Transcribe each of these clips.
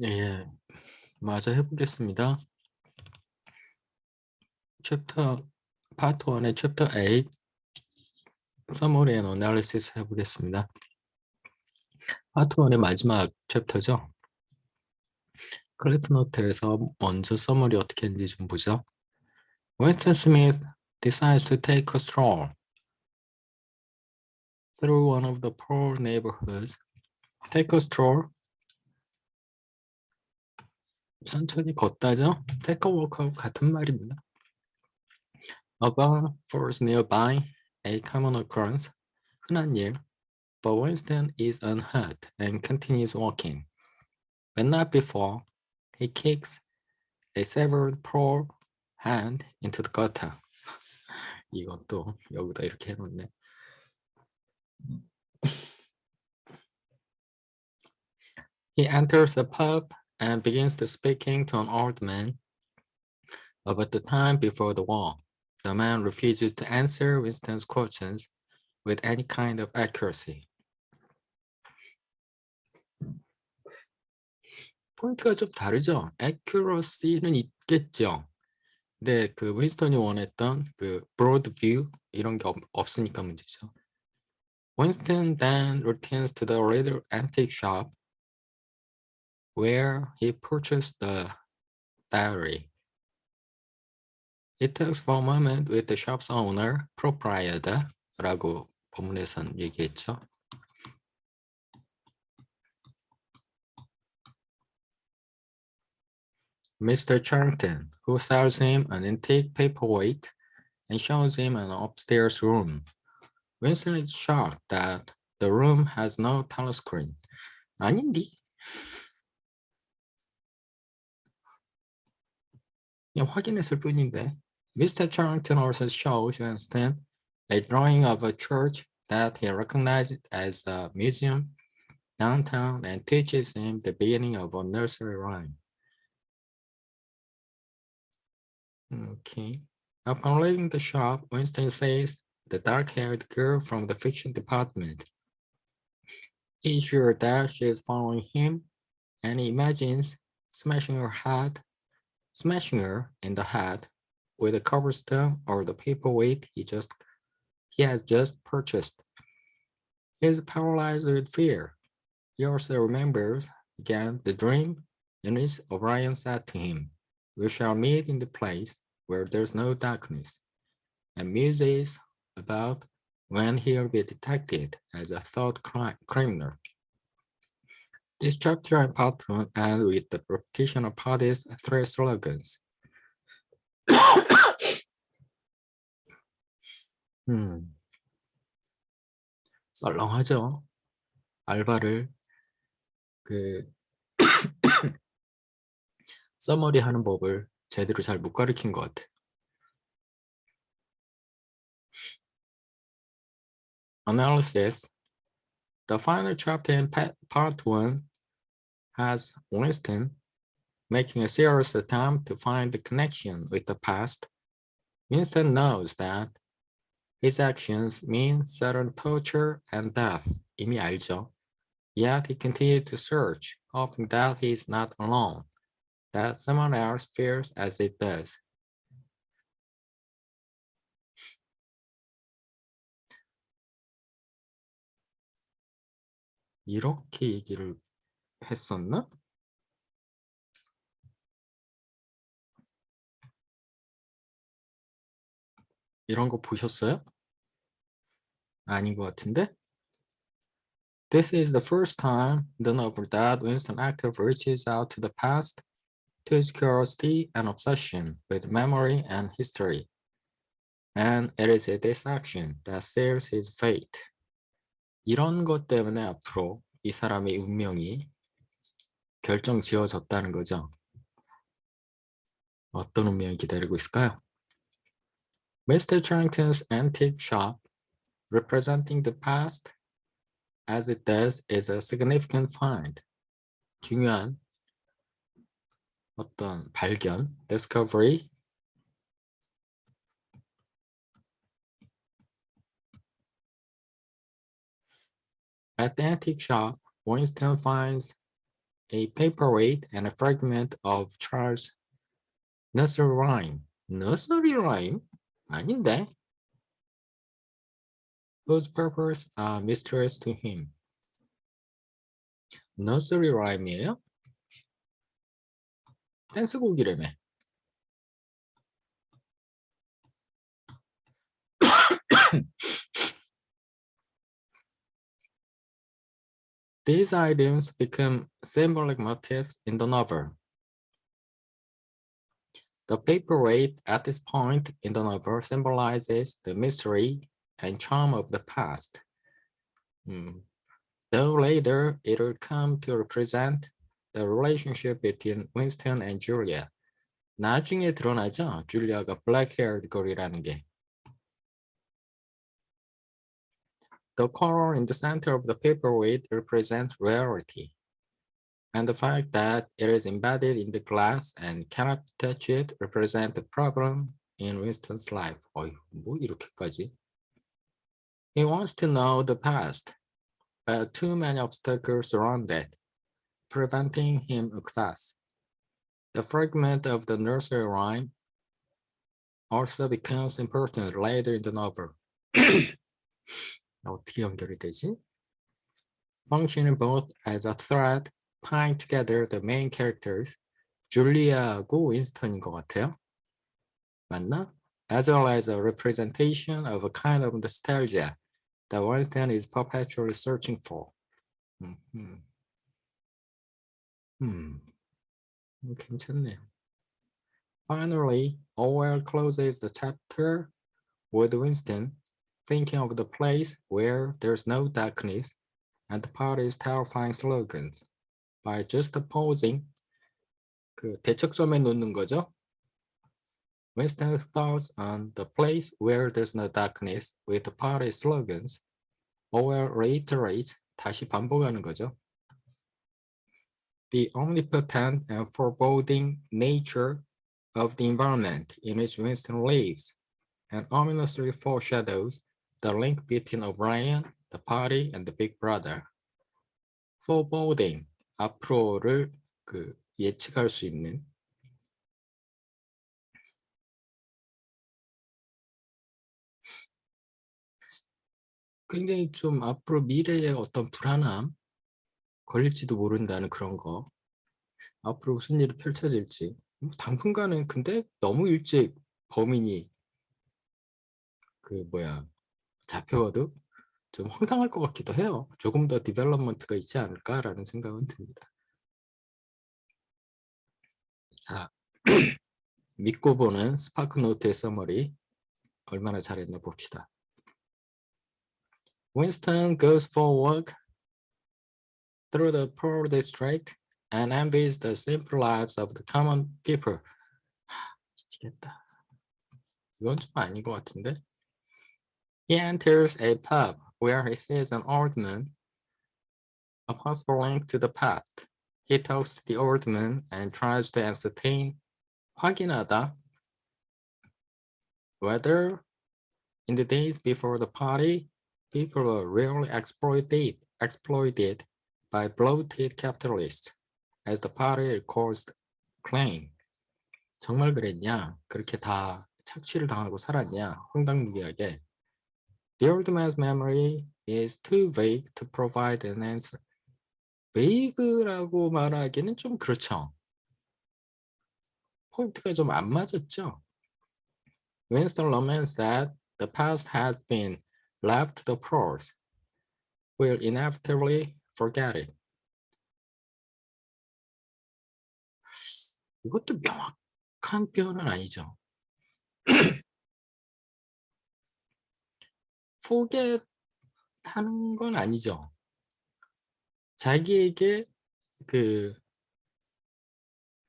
예, 마저 해보겠습니다. 챕터 파트 1의 챕터 8 Summary and Analysis 해보겠습니다. 파트 1의 마지막 챕터죠. 클리프 노트에서 먼저 서머리 어떻게 했는지 좀 보죠. Winston Smith decides to take a stroll through one of the poor neighborhoods. Take a stroll. 천천히 걷다죠. Take a walk 같은 말입니다. A barn falls nearby, a common occurrence. 흔한 일. But Winston is unhurt and continues walking. But not before he kicks a severed poor hand into the gutter. 이것도 여기다 이렇게 해놓네. He enters the pub and begins to speaking to an old man about the time before the war. The man refuses to answer Winston's questions with any kind of accuracy. 포인트가 좀 다르죠? accuracy는 있겠죠. 근데 그 윈스턴이 원했던 그 broad view 이런 게 없으니까 문제죠. Winston then returns to the little antique shop where he purchased the diary. He talks for a moment with the shop's owner, proprietor라고 본문에서는 얘기했죠. Mr. Charrington, who sells him an antique paperweight and shows him an upstairs room. Winston is shocked that the room has no telescreen. 아닌데? 그냥 확인했을 뿐인데. Mr. Charrington also shows Winston a drawing of a church that he recognized as a museum downtown and teaches him the beginning of a nursery rhyme. Okay. Upon leaving the shop, Winston says the dark-haired girl from the fiction department. He's sure that she is following him, and he imagines smashing her in the head with a cobblestone or the paperweight he has just purchased. He is paralyzed with fear. He also remembers again the dream in which O'Brien said to him, "We shall meet in the place where there's no darkness," and muses about when he'll be detected as a thought criminal. This chapter and part 1 end with the repetition of parties' three slogans. 썰렁하죠. 알바를 서머리 하는 법을 제대로 잘 못 가르친 것 같아. Analysis. The final chapter in part 1 has Winston making a serious attempt to find the connection with the past. Winston knows that his actions mean certain torture and death. 이미 알죠. Yet he continued to search, hoping that he is not alone, that someone else feels as it does. 이렇게 얘기를 했었나? 이런 거 보셨어요? 아닌 것 같은데? This is the first time the novel that Winston actively reaches out to the past, to his curiosity and obsession with memory and history. And it is this action that seals his fate. 이런 것 때문에 앞으로 이 사람의 운명이 결정 지어졌다는 거죠. 어떤 운명이 기다리고 있을까요? Mr. Charrington's antique shop, representing the past as it does, is a significant find. 중요한 어떤 발견, discovery. At the antique shop, Winston finds a paperweight and a fragment of Charles' nursery rhyme. Nursery rhyme? 아닌데? Whose purpose are mysterious to him. nursery rhyme이에요? 댄스곡이라며. These items become symbolic motifs in the novel. The paperweight at this point in the novel symbolizes the mystery and charm of the past. Though later it will come to represent the relationship between Winston and Julia. 나중에 드러나죠? 줄리아가 black-haired girl이라는 게. The color in the center of the paperweight represents rarity. And the fact that it is embedded in the glass and cannot touch it represents the problem in Winston's life. 뭐 이렇게까지? He wants to know the past, but too many obstacles surround it, preventing him access. The fragment of the nursery rhyme also becomes important later in the novel. 어떻게 연결이 되지? Functioning both as a thread tying together the main characters, 줄리아하고 윈스턴인 것 같아요. 맞나? As well as a representation of a kind of nostalgia that Winston is perpetually searching for. 괜찮네요. Finally, Orwell closes the chapter with Winston thinking of the place where there's no darkness and the party's terrifying slogans by juxtaposing 그 대척점에 놓는 거죠. Winston's thoughts on the place where there's no darkness with the party's slogans. Orwell reiterates, 다시 반복하는 거죠. The omnipotent and foreboding nature of the environment in which Winston lives and ominously foreshadows the link between O'Brien, the party, and the big brother. Foreboding, 앞으로를 예측할 수 있는. 굉장히 좀 앞으로 미래의 어떤 불안함, 걸릴지도 모른다는 그런 거. 앞으로 무슨 일이 펼쳐질지. 당분간은 근데 너무 일찍 범인이 잡혀가도 좀 황당할 것 같기도 해요. 조금 더 디벨롭먼트가 있지 않을까라는 생각은 듭니다. 자, 믿고 보는 스파크노트의 서머리 얼마나 잘했나 봅시다. Winston goes for a walk through the poor district and envies the simple lives of the common people. 미치겠다. 이건 좀 아닌 것 같은데. He enters a pub where he sees an old man, a possible link to the past. He talks to the old man and tries to ascertain, 확인하다, whether in the days before the party, people were really exploited by bloated capitalists, as the party records claim. 정말 그랬냐? 그렇게 다 착취를 당하고 살았냐? 황당무계하게. The old man's memory is too vague to provide an answer. vague라고 말하기는 좀 그렇죠. 포인트가 좀 안 맞았죠. Winston laments that the past has been left to the pros, will inevitably forget it. 이것도 명확한 표현은 아니죠. forget 하는 건 아니죠. 자기에게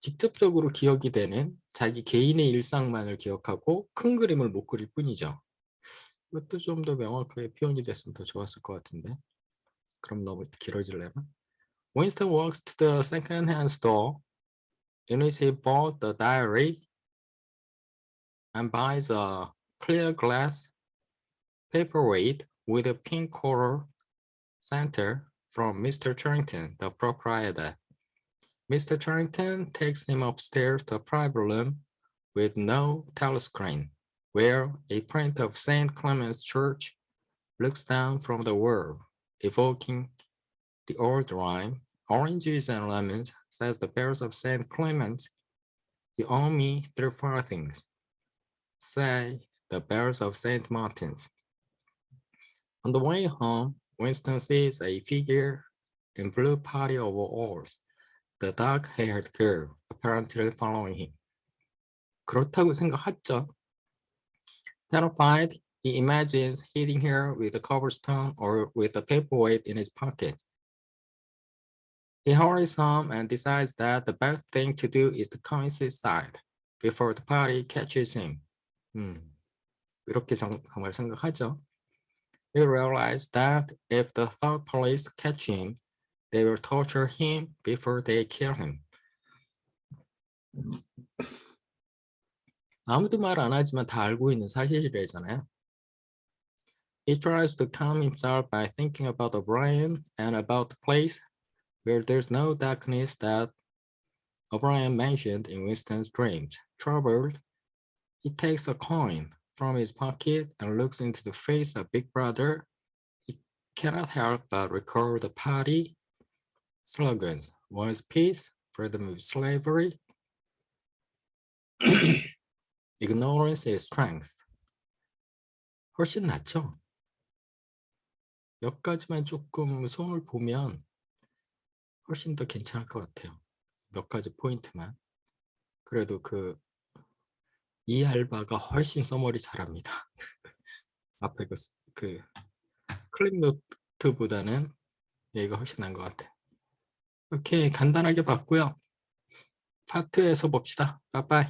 직접적으로 기억이 되는 자기 개인의 일상만을 기억하고 큰 그림을 못 그릴 뿐이죠. 이것도 좀 더 명확하게 표현이 됐으면 더 좋았을 것 같은데. 그럼 너무 길어질래나? Winston walks to the second-hand store in which he bought the diary and buys a clear glass paperweight with a pink coral center from Mr. Charrington, the proprietor. Mr. Charrington takes him upstairs to a private room with no telescreen, where a print of St. Clement's Church looks down from the world, evoking the old rhyme, oranges and lemons, says the bells of St. Clement, you owe me 3 farthings. Say the bells of St. Martin's. On the way home, Winston sees a figure in blue party overalls, the dark-haired girl apparently following him. 그렇다고 생각하죠. Terrified, he imagines hitting her with a cobblestone or with a paperweight in his pocket. He hurries home and decides that the best thing to do is to commit suicide before the party catches him. 이렇게 정말 생각하죠. He realized that if the thought police catch him, they will torture him before they kill him. 아무도 말 안 하지만 다 알고 있는 사실이잖아요. He tries to calm himself by thinking about O'Brien and about the place where there's no darkness that O'Brien mentioned in Winston's dreams. Troubled, he takes a coin from his pocket and looks into the face of Big Brother. He cannot help but recall the party slogans. One is peace, freedom of slavery. Ignorance is strength. 훨씬 낫죠? 몇 가지만 조금 손을 보면 훨씬 더 괜찮을 것 같아요. 몇 가지 포인트만. 그래도 이 알바가 훨씬 써머리 잘합니다. 앞에 그 클립 노트보다는 얘가 훨씬 나은 것 같아요. 오케이, 간단하게 봤고요. 파트에서 봅시다. 빠빠이.